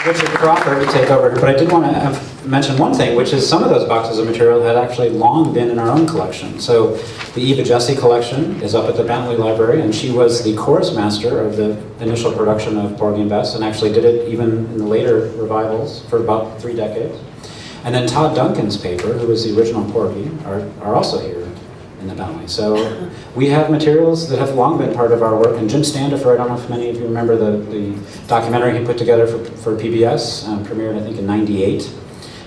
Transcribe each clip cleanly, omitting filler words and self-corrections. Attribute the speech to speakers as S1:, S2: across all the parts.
S1: Richard Crawford to take over, but I did want to mention one thing, which is some of those boxes of material had actually long been in our own collection. So the Eva Jessie collection is up at the Bentley Library, and she was the chorus master of the initial production of Porgy and Bess, and actually did it even in the later revivals for about 3 decades. And then Todd Duncan's paper, who was the original Porgy, are also here in the Bentley. So we have materials that have long been part of our work, and Jim Standifer, I don't know if many of you remember the documentary he put together for PBS, premiered I think in '98.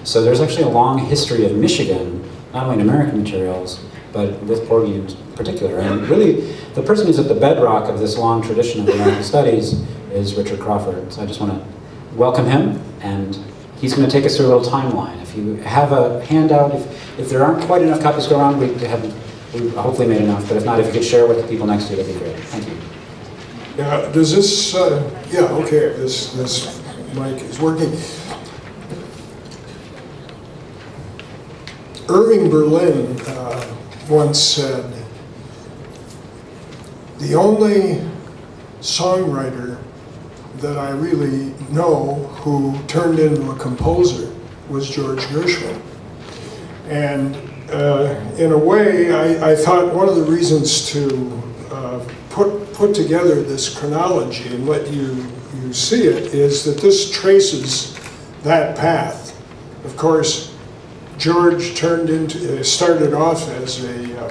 S1: So there's actually a long history of Michigan, not only in American materials, but with Porgy in particular. And really, the person who's at the bedrock of this long tradition of American studies is Richard Crawford. So I just want to welcome him, and he's going to take us through a little timeline. If you have a handout, if there aren't quite enough copies to go around, we hopefully made enough, but if not, if you could share with the people next to you, that'd be great. Thank you.
S2: Yeah, does this, yeah, okay, this mic is working. Irving Berlin once said, the only songwriter that I really know who turned into a composer was George Gershwin. And in a way, I thought one of the reasons to put together this chronology and let you see it is that this traces that path. Of course, George started off as a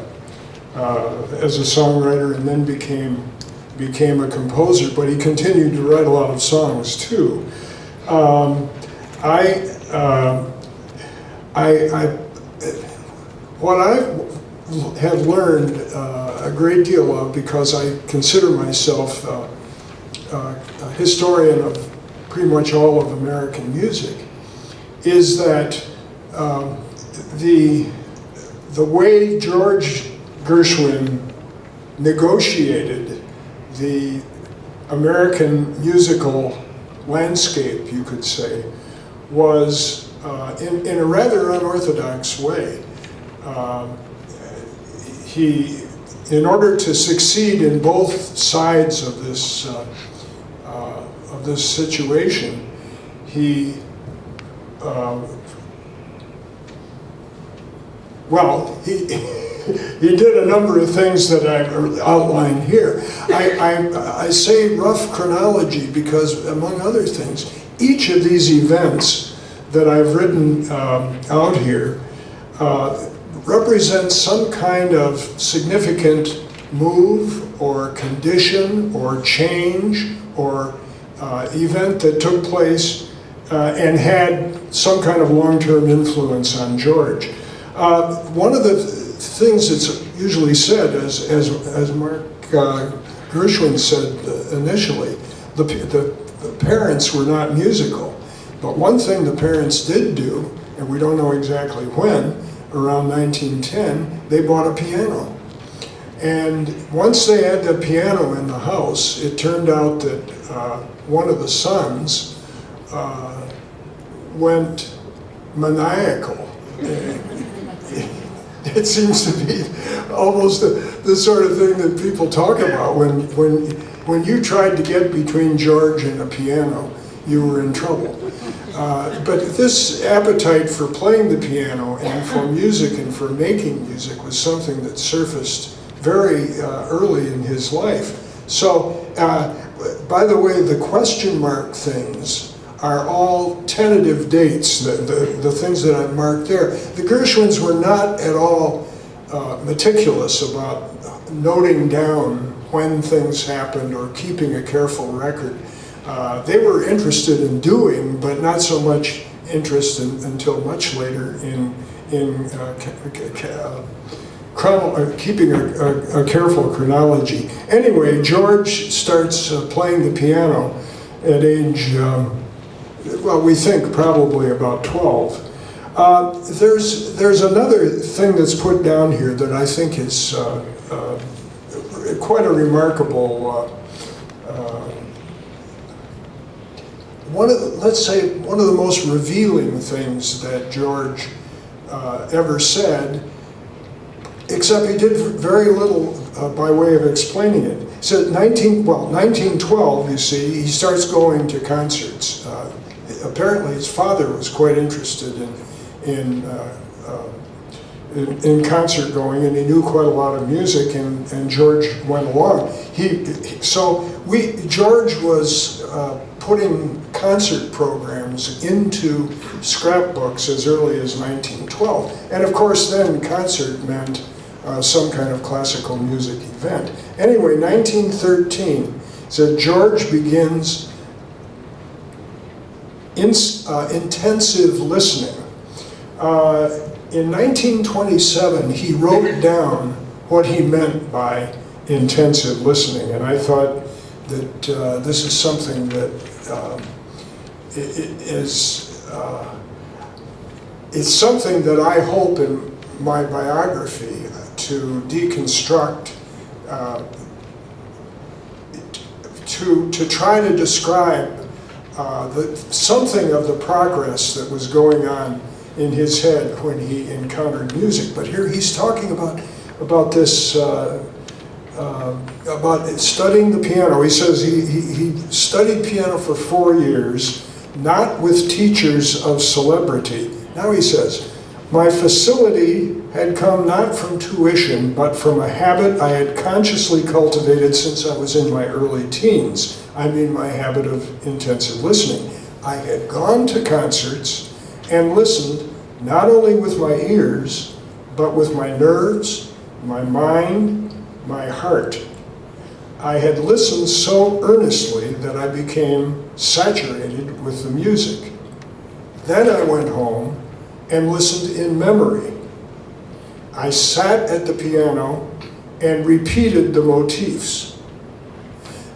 S2: songwriter and then became a composer, but he continued to write a lot of songs too. What I have learned a great deal of, because I consider myself a historian of pretty much all of American music, is that the way George Gershwin negotiated the American musical landscape, you could say, was in a rather unorthodox way. In order to succeed in both sides of this situation, he did a number of things that I've outlined here. I say rough chronology because, among other things, each of these events that I've written out here represents some kind of significant move or condition or change or event that took place and had some kind of long-term influence on George. One of the things that's usually said, as Mark Gershwin said initially, the parents were not musical. But one thing the parents did do, and we don't know exactly when, around 1910, they bought a piano. And once they had the piano in the house, it turned out that one of the sons went maniacal. It seems to be almost the sort of thing that people talk about. When you tried to get between George and a piano, you were in trouble. But this appetite for playing the piano and for music and for making music was something that surfaced very early in his life. So, by the way, the question mark things are all tentative dates, the things that I've marked there. The Gershwins were not at all meticulous about noting down when things happened or keeping a careful record. They were interested in doing, but not so much interest until much later in keeping a careful chronology. Anyway, George starts playing the piano at age, well, we think probably about 12. There's another thing that's put down here that I think is quite a remarkable let's say one of the most revealing things that George ever said, except he did very little by way of explaining it. So 1912, you see, he starts going to concerts. apparently his father was quite interested in concert going, and he knew quite a lot of music, and George went along. George was putting concert programs into scrapbooks as early as 1912, and of course then concert meant some kind of classical music event. Anyway, 1913, so George begins intensive listening. In 1927, he wrote down what he meant by intensive listening, and I thought that this is something that it's something that I hope in my biography to deconstruct, to try to describe something of the progress that was going on in his head when he encountered music. But here he's talking about this, about studying the piano. He says he studied piano for 4 years, not with teachers of celebrity. Now he says, my facility had come not from tuition, but from a habit I had consciously cultivated since I was in my early teens. I mean my habit of intensive listening. I had gone to concerts and listened not only with my ears, but with my nerves, my mind, my heart. I had listened so earnestly that I became saturated with the music. Then I went home and listened in memory. I sat at the piano and repeated the motifs.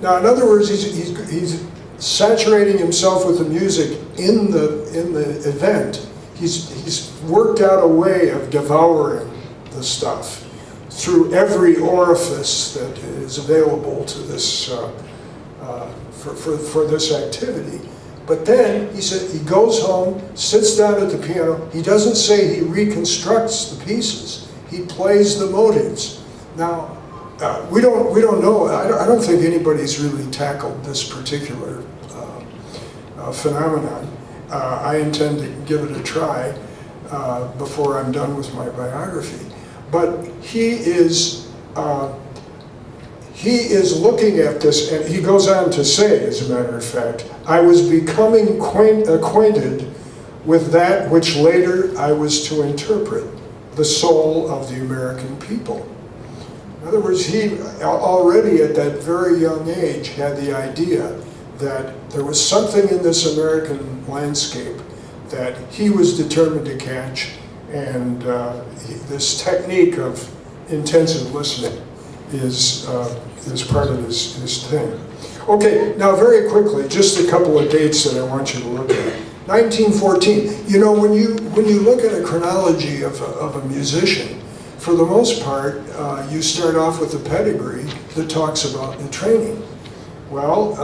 S2: Now, in other words, he's saturating himself with the music in the event. He's worked out a way of devouring the stuff through every orifice that is available to this for this activity. But then he said he goes home, sits down at the piano. He doesn't say he reconstructs the pieces. He plays the motives. Now, we don't know. I don't think anybody's really tackled this particular phenomenon. I intend to give it a try before I'm done with my biography. But he is looking at this, and he goes on to say, as a matter of fact, I was becoming acquainted with that which later I was to interpret, the soul of the American people. In other words, he already at that very young age had the idea that there was something in this American landscape that he was determined to catch, and this technique of intensive listening is part of his thing. Okay, now very quickly, just a couple of dates that I want you to look at. 1914. You know, when you look at a chronology of a musician, for the most part, you start off with a pedigree that talks about the training. Well,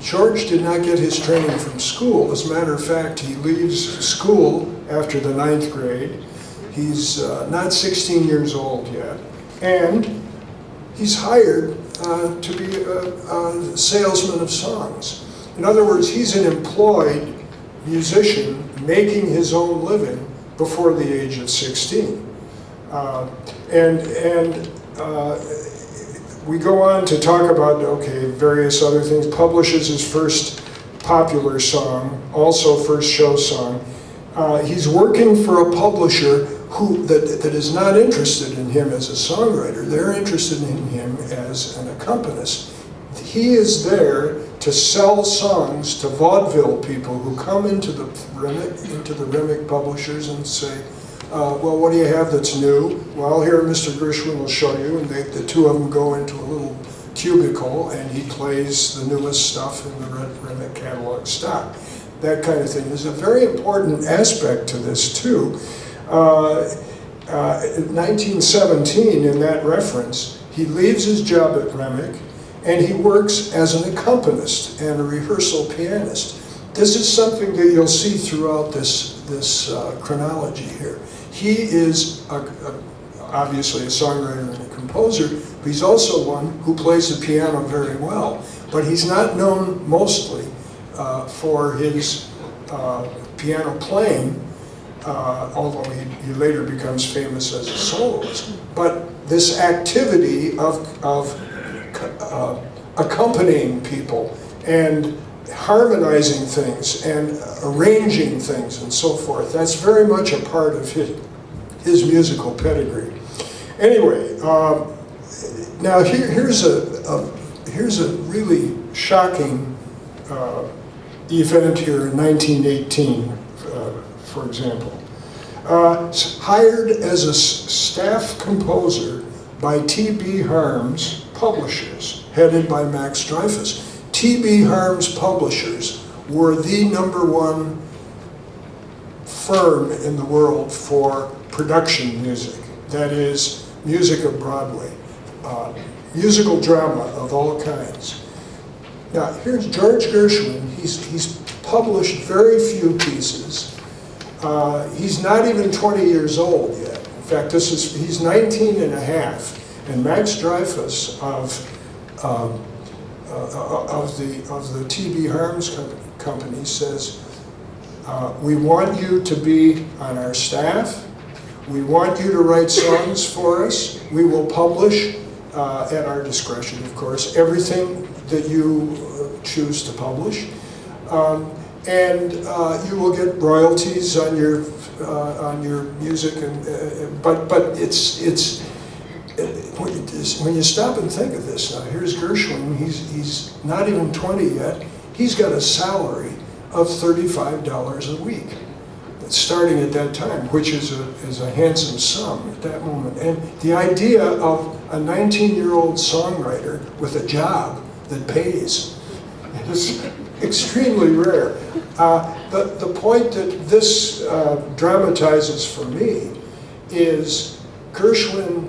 S2: George did not get his training from school. As a matter of fact, he leaves school after the 9th grade. He's not 16 years old yet. And he's hired to be a salesman of songs. In other words, he's an employed musician making his own living before the age of 16. We go on to talk about, various other things. Publishes his first popular song, also first show song. He's working for a publisher that is not interested in him as a songwriter. They're interested in him as an accompanist. He is there to sell songs to vaudeville people who come into the Remick publishers and say, well, what do you have that's new? Well, here Mr. Gershwin will show you, and the two of them go into a little cubicle, and he plays the newest stuff in the Remick catalog stock. That kind of thing. There's a very important aspect to this, too. In 1917, in that reference, he leaves his job at Remick, and he works as an accompanist and a rehearsal pianist. This is something that you'll see throughout this chronology here. He is obviously a songwriter and a composer, but he's also one who plays the piano very well. But he's not known mostly for his piano playing, although he later becomes famous as a soloist. But this activity of accompanying people and harmonizing things and arranging things and so forth, that's very much a part of his musical pedigree. Anyway, now here's a really shocking event here in 1918, for example. Hired as a staff composer by T.B. Harms Publishers, headed by Max Dreyfus. T.B. Harms Publishers were the #1 firm in the world for production music. That is, music of Broadway, musical drama of all kinds. Now, here's George Gershwin. He's published very few pieces. He's not even 20 years old yet. In fact, he's 19 and a half. And Max Dreyfus of the T.B. Harms company says, we want you to be on our staff. We want you to write songs for us. We will publish, at our discretion, of course, everything that you choose to publish. And you will get royalties on your music. But it's when you stop and think of this, now here's Gershwin, he's not even 20 yet, he's got a salary of $35 a week, starting at that time, which is a handsome sum at that moment. And the idea of a 19-year-old songwriter with a job that pays is extremely rare. The point that this dramatizes for me is Gershwin,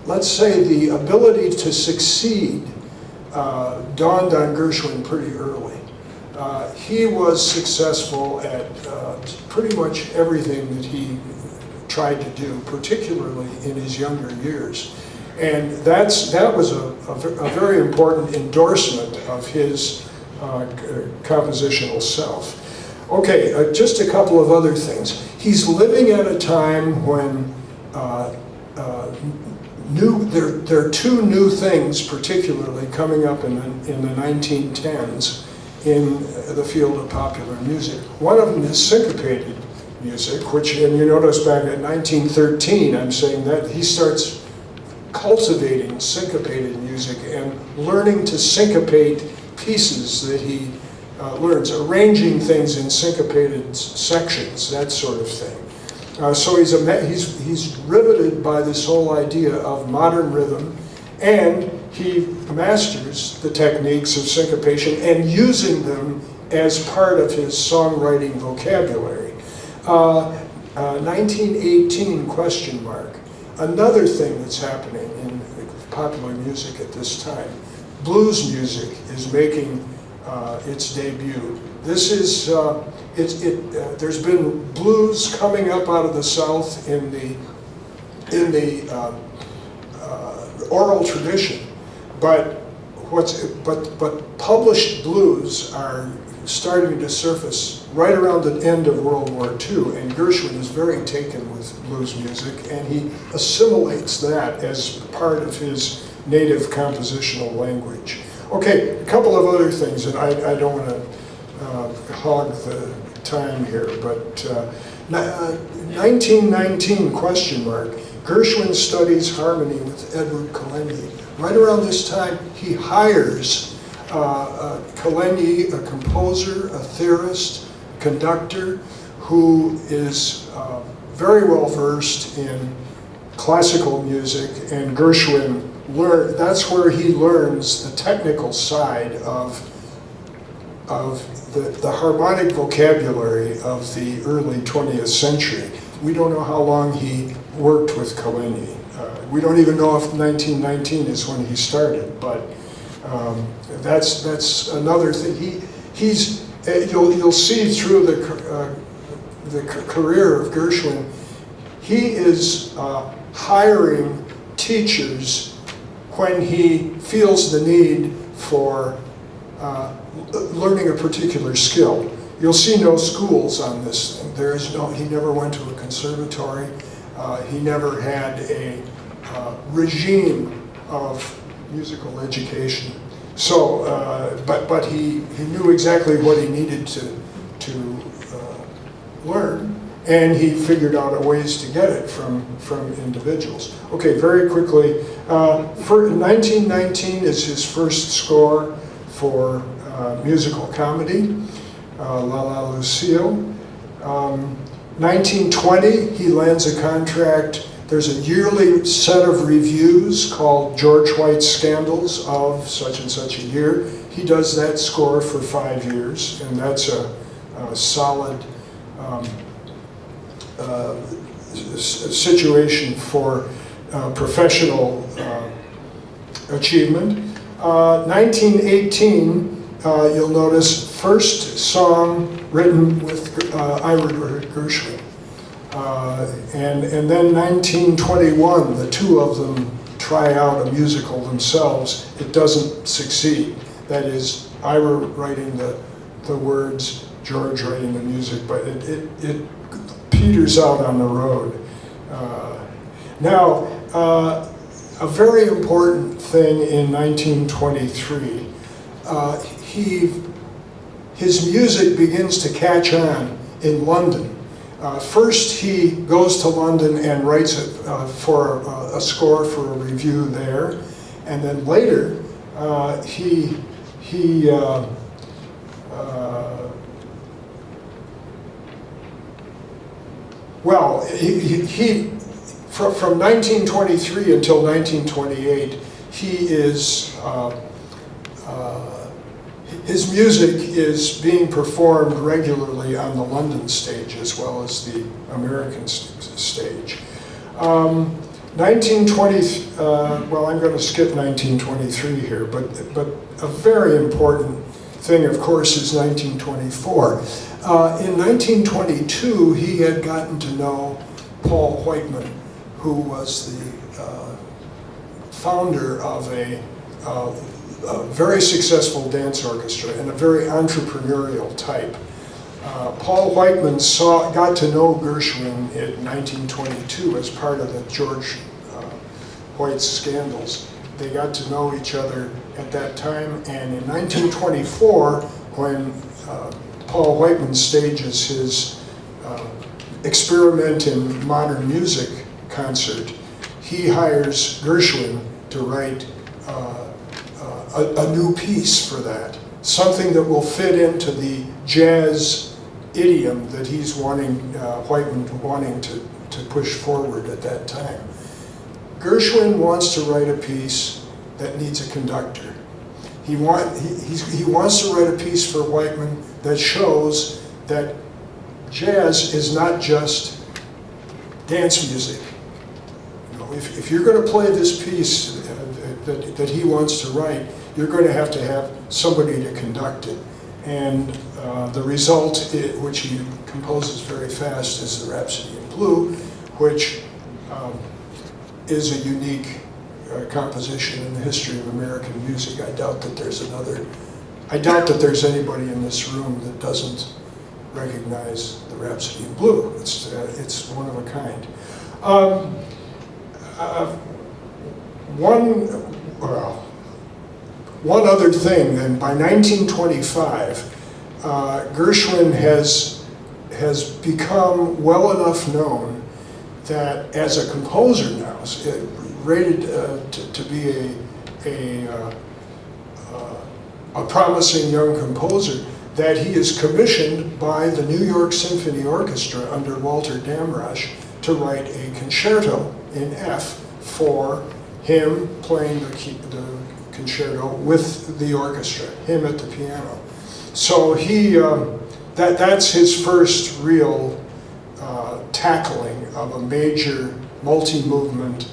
S2: let's say the ability to succeed dawned on Gershwin pretty early. He was successful at pretty much everything that he tried to do, particularly in his younger years. And that was a very important endorsement of his compositional self. Okay, just a couple of other things. He's living at a time when there are two new things particularly coming up in the 1910s in the field of popular music. One of them is syncopated music, which, and you notice back at 1913, I'm saying that he starts cultivating syncopated music and learning to syncopate pieces that he learns, arranging things in syncopated sections, that sort of thing. So he's riveted by this whole idea of modern rhythm, and he masters the techniques of syncopation and using them as part of his songwriting vocabulary. 1918 question mark. Another thing that's happening in popular music at this time. Blues music is making its debut. This is there's been blues coming up out of the South in the oral tradition, but published blues are starting to surface right around the end of World War II, and Gershwin is very taken with blues music, and he assimilates that as part of his native compositional language. Okay, a couple of other things, and I don't want to hog the time here, but 1919 question mark. Gershwin studies harmony with Edward Kalenyi. Right around this time, he hires Kalenyi, a composer, a theorist, conductor, who is very well versed in classical music, and Gershwin that's where he learns the technical side of the harmonic vocabulary of the early 20th century. We don't know how long he worked with Kalenyi. We don't even know if 1919 is when he started, but that's another thing. You'll see through the career of Gershwin, he is hiring teachers when he feels the need for learning a particular skill. You'll see no schools on this thing. There is no, he never went to a conservatory. He never had a regime of musical education. So, but he knew exactly what he needed to learn, and he figured out ways to get it from individuals. Okay, very quickly, for 1919 is his first score for musical comedy, La La Lucille. 1920, he lands a contract. There's a yearly set of reviews called George White's Scandals of such and such a year. He does that score for 5 years, and that's a solid situation for professional achievement. 1918, you'll notice, first song written with Ira Gershwin. And then 1921, the two of them try out a musical themselves. It doesn't succeed. That is, Ira writing the words, George writing the music, but it peters out on the road. Now, a very important thing in 1923, his music begins to catch on in London. First, he goes to London and writes for a score for a review there, and then later he from 1923 until 1928, he is his music is being performed regularly on the London stage as well as the American stage. 1920, well, I'm going to skip 1923 here, but a very important thing, of course, is 1924. In 1922, he had gotten to know Paul Whiteman, who was the founder of a very successful dance orchestra and a very entrepreneurial type. Paul Whiteman got to know Gershwin in 1922 as part of the George White's Scandals. They got to know each other at that time, and in 1924, when Paul Whiteman stages his Experiment in Modern Music concert, he hires Gershwin to write a new piece for that, something that will fit into the jazz idiom that he's Whiteman wanting to push forward at that time. Gershwin wants to write a piece that needs a conductor. He wants to write a piece for Whiteman that shows that jazz is not just dance music. You know, if you're going to play this piece that he wants to write, you're going to have somebody to conduct it. And the result, which he composes very fast, is the Rhapsody in Blue, which is a unique composition in the history of American music. I doubt that there's anybody in this room that doesn't recognize the Rhapsody in Blue. It's one of a kind. One other thing, then, by 1925, Gershwin has become well enough known that as a composer now, rated to be a promising young composer, that he is commissioned by the New York Symphony Orchestra under Walter Damrosch to write a concerto in F for him playing the concerto with the orchestra, him at the piano. So that's his first real tackling of a major multi-movement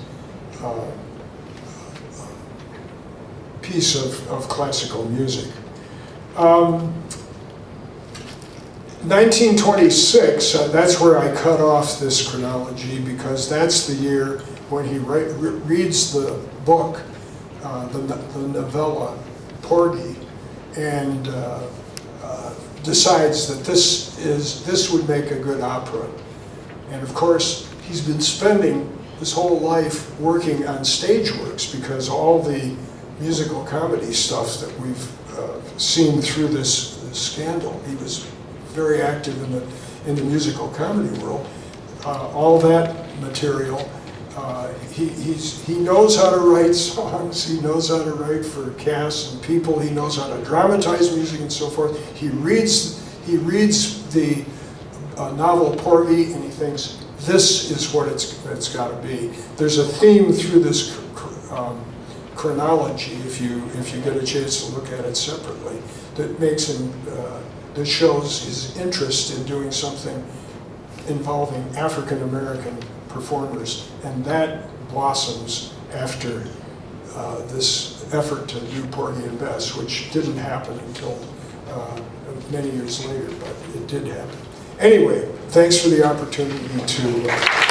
S2: piece of classical music. 1926, that's where I cut off this chronology, because that's the year when he reads the book, the novella, Porgy, and decides that this would make a good opera. And of course, he's been spending his whole life working on stage works, because all the musical comedy stuff that we've seen through this scandal, he was very active in the musical comedy world. All that material, he knows how to write songs, he knows how to write for casts and people, he knows how to dramatize music and so forth. He reads the novel Porgy and he thinks, this is what it's got to be. There's a theme through this chronology, if you get a chance to look at it separately, that makes him, that shows his interest in doing something involving African American performers, and that blossoms after this effort to do Porgy and Bess, which didn't happen until many years later, but it did happen. Anyway, thanks for the opportunity to